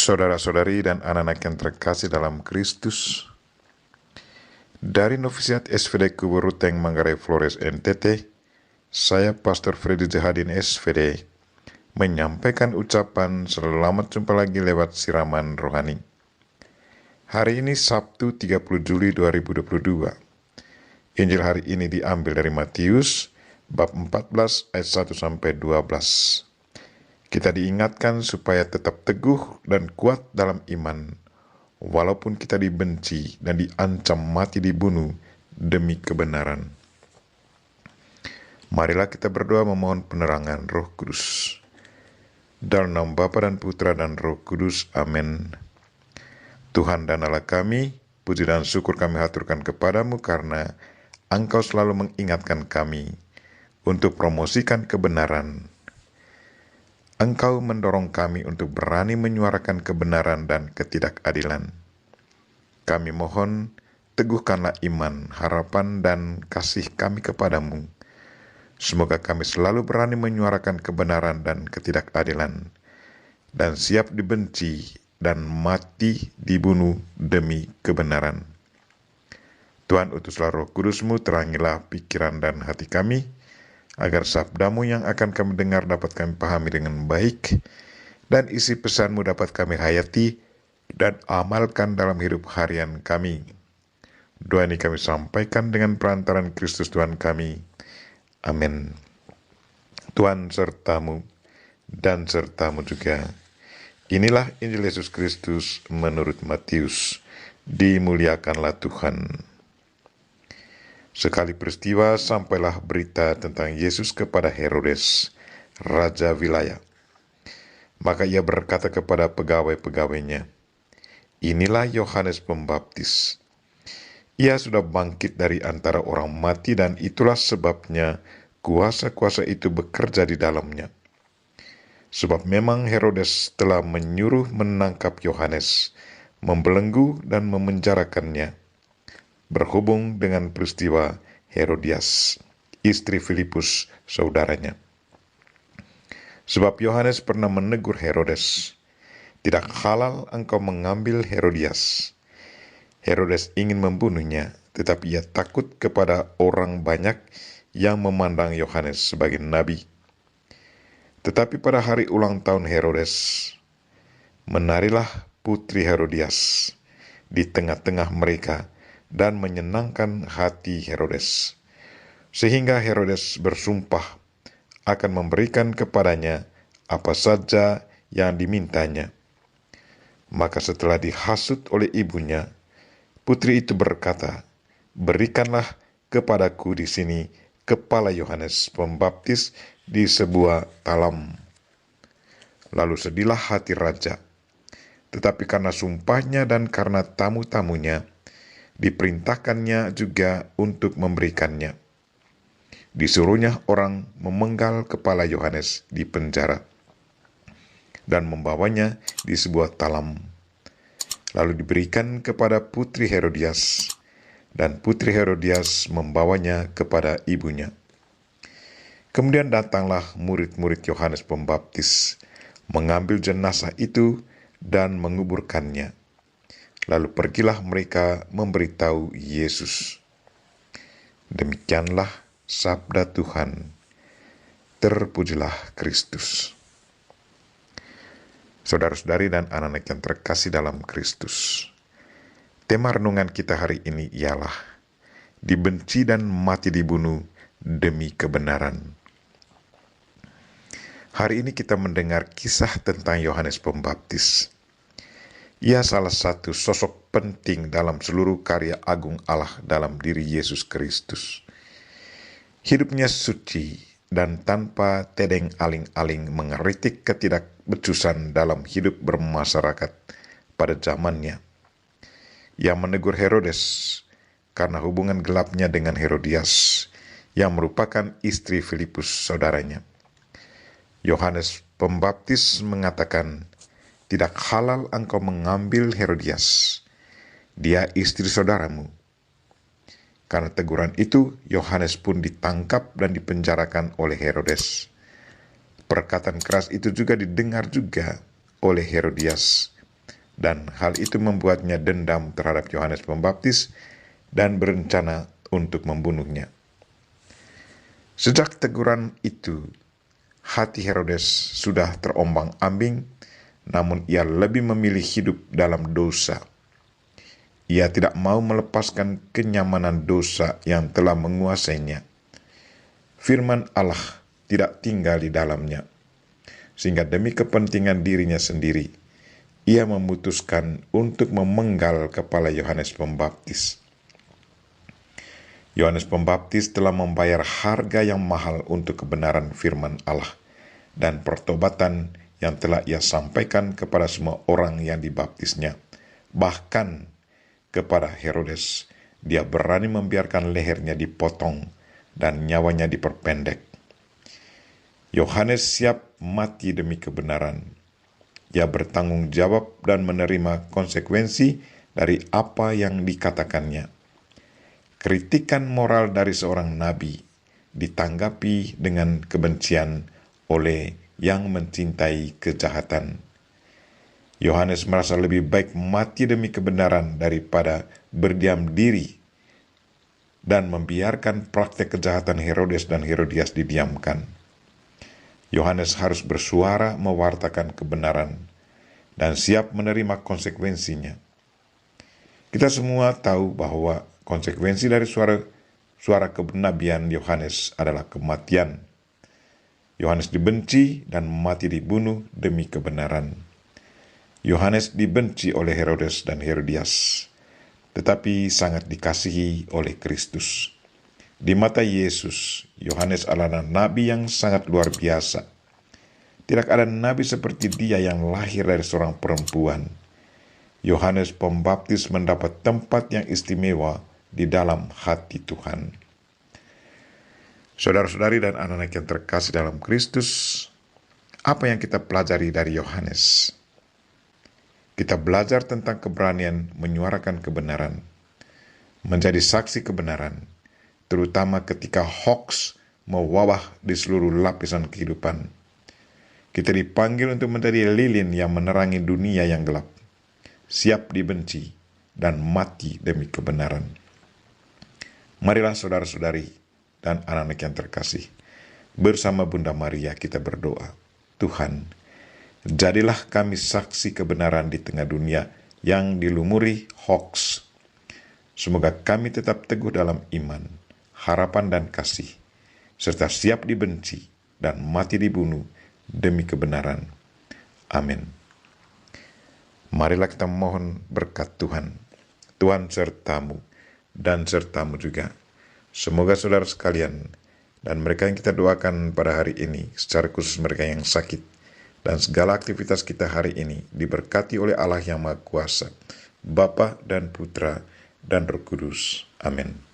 Saudara-saudari dan anak-anak yang terkasih dalam Kristus, dari Novisiat SVD Kubur Ruteng Manggarai Flores NTT, saya Pastor Freddy Jahadin SVD menyampaikan ucapan selamat jumpa lagi lewat siraman rohani. Hari ini Sabtu 30 Juli 2022. Injil hari ini diambil dari Matius bab 14 ayat 1-12. Kita diingatkan supaya tetap teguh dan kuat dalam iman, walaupun kita dibenci dan diancam mati dibunuh demi kebenaran. Marilah kita berdoa memohon penerangan Roh Kudus. Dalam nama Bapa dan Putra dan Roh Kudus, amin. Tuhan dan Allah kami, puji dan syukur kami haturkan kepadamu karena Engkau selalu mengingatkan kami untuk promosikan kebenaran. Engkau mendorong kami untuk berani menyuarakan kebenaran dan ketidakadilan. Kami mohon, teguhkanlah iman, harapan, dan kasih kami kepadamu. Semoga kami selalu berani menyuarakan kebenaran dan ketidakadilan, dan siap dibenci dan mati dibunuh demi kebenaran. Tuhan, utuslah Roh Kudus-Mu, terangilah pikiran dan hati kami, agar sabdamu yang akan kami dengar dapat kami pahami dengan baik, dan isi pesanmu dapat kami hayati dan amalkan dalam hidup harian kami. Doa ini kami sampaikan dengan perantaran Kristus Tuhan kami. Amin. Tuhan sertamu dan sertamu juga. Inilah Injil Yesus Kristus menurut Matius. Dimuliakanlah Tuhan. Sekali peristiwa sampailah berita tentang Yesus kepada Herodes, raja wilayah. Maka ia berkata kepada pegawai-pegawainya, "Inilah Yohanes Pembaptis. Ia sudah bangkit dari antara orang mati dan itulah sebabnya kuasa-kuasa itu bekerja di dalamnya." Sebab memang Herodes telah menyuruh menangkap Yohanes, membelenggu dan memenjarakannya, berhubung dengan peristiwa Herodias, istri Filipus, saudaranya. Sebab Yohanes pernah menegur Herodes, "Tidak halal engkau mengambil Herodias." Herodes ingin membunuhnya, tetapi ia takut kepada orang banyak yang memandang Yohanes sebagai nabi. Tetapi pada hari ulang tahun Herodes, menarilah putri Herodias di tengah-tengah mereka dan menyenangkan hati Herodes, sehingga Herodes bersumpah akan memberikan kepadanya apa saja yang dimintanya. Maka setelah dihasut oleh ibunya, putri itu berkata, "Berikanlah kepadaku di sini kepala Yohanes Pembaptis di sebuah talam." Lalu sedihlah hati raja, tetapi karena sumpahnya dan karena tamu-tamunya, diperintahkannya juga untuk memberikannya. Disuruhnya orang memenggal kepala Yohanes di penjara dan membawanya di sebuah talam. Lalu diberikan kepada putri Herodias, dan putri Herodias membawanya kepada ibunya. Kemudian datanglah murid-murid Yohanes Pembaptis, mengambil jenazah itu dan menguburkannya. Lalu pergilah mereka memberitahu Yesus. Demikianlah sabda Tuhan. Terpujilah Kristus. Saudara-saudari dan anak-anak yang terkasih dalam Kristus, tema renungan kita hari ini ialah dibenci dan mati dibunuh demi kebenaran. Hari ini kita mendengar kisah tentang Yohanes Pembaptis. Ia salah satu sosok penting dalam seluruh karya agung Allah dalam diri Yesus Kristus. Hidupnya suci dan tanpa tedeng aling-aling mengeritik ketidakbecusan dalam hidup bermasyarakat pada zamannya. Ia menegur Herodes karena hubungan gelapnya dengan Herodias, yang merupakan istri Filipus saudaranya. Yohanes Pembaptis mengatakan, "Tidak halal engkau mengambil Herodias. Dia istri saudaramu." Karena teguran itu, Yohanes pun ditangkap dan dipenjarakan oleh Herodes. Perkataan keras itu juga didengar juga oleh Herodias, dan hal itu membuatnya dendam terhadap Yohanes Pembaptis dan berencana untuk membunuhnya. Sejak teguran itu, hati Herodes sudah terombang-ambing, namun ia lebih memilih hidup dalam dosa. Ia tidak mau melepaskan kenyamanan dosa yang telah menguasainya. Firman Allah tidak tinggal di dalamnya, sehingga demi kepentingan dirinya sendiri, ia memutuskan untuk memenggal kepala Yohanes Pembaptis. Yohanes Pembaptis telah membayar harga yang mahal untuk kebenaran firman Allah dan pertobatan yang telah ia sampaikan kepada semua orang yang dibaptisnya. Bahkan kepada Herodes, dia berani membiarkan lehernya dipotong dan nyawanya diperpendek. Yohanes siap mati demi kebenaran. Ia bertanggung jawab dan menerima konsekuensi dari apa yang dikatakannya. Kritikan moral dari seorang nabi ditanggapi dengan kebencian oleh yang mencintai kejahatan. Yohanes merasa lebih baik mati demi kebenaran daripada berdiam diri dan membiarkan praktek kejahatan Herodes dan Herodias didiamkan. Yohanes harus bersuara mewartakan kebenaran dan siap menerima konsekuensinya. Kita semua tahu bahwa konsekuensi dari suara kenabian Yohanes adalah kematian. Yohanes dibenci dan mati dibunuh demi kebenaran. Yohanes dibenci oleh Herodes dan Herodias, tetapi sangat dikasihi oleh Kristus. Di mata Yesus, Yohanes adalah nabi yang sangat luar biasa. Tidak ada nabi seperti dia yang lahir dari seorang perempuan. Yohanes Pembaptis mendapat tempat yang istimewa di dalam hati Tuhan. Saudara-saudari dan anak-anak yang terkasih dalam Kristus, apa yang kita pelajari dari Yohanes? Kita belajar tentang keberanian menyuarakan kebenaran, menjadi saksi kebenaran, terutama ketika hoax mewabah di seluruh lapisan kehidupan. Kita dipanggil untuk menjadi lilin yang menerangi dunia yang gelap, siap dibenci dan mati demi kebenaran. Marilah saudara-saudari dan anak-anak yang terkasih, bersama Bunda Maria kita berdoa. Tuhan, jadilah kami saksi kebenaran di tengah dunia yang dilumuri hoax. Semoga kami tetap teguh dalam iman, harapan dan kasih, serta siap dibenci dan mati dibunuh demi kebenaran. Amin. Marilah kita mohon berkat Tuhan. Tuhan sertamu dan sertamu juga. Semoga saudara sekalian dan mereka yang kita doakan pada hari ini, secara khusus mereka yang sakit, dan segala aktivitas kita hari ini diberkati oleh Allah yang Maha Kuasa, Bapa dan Putra dan Roh Kudus. Amin.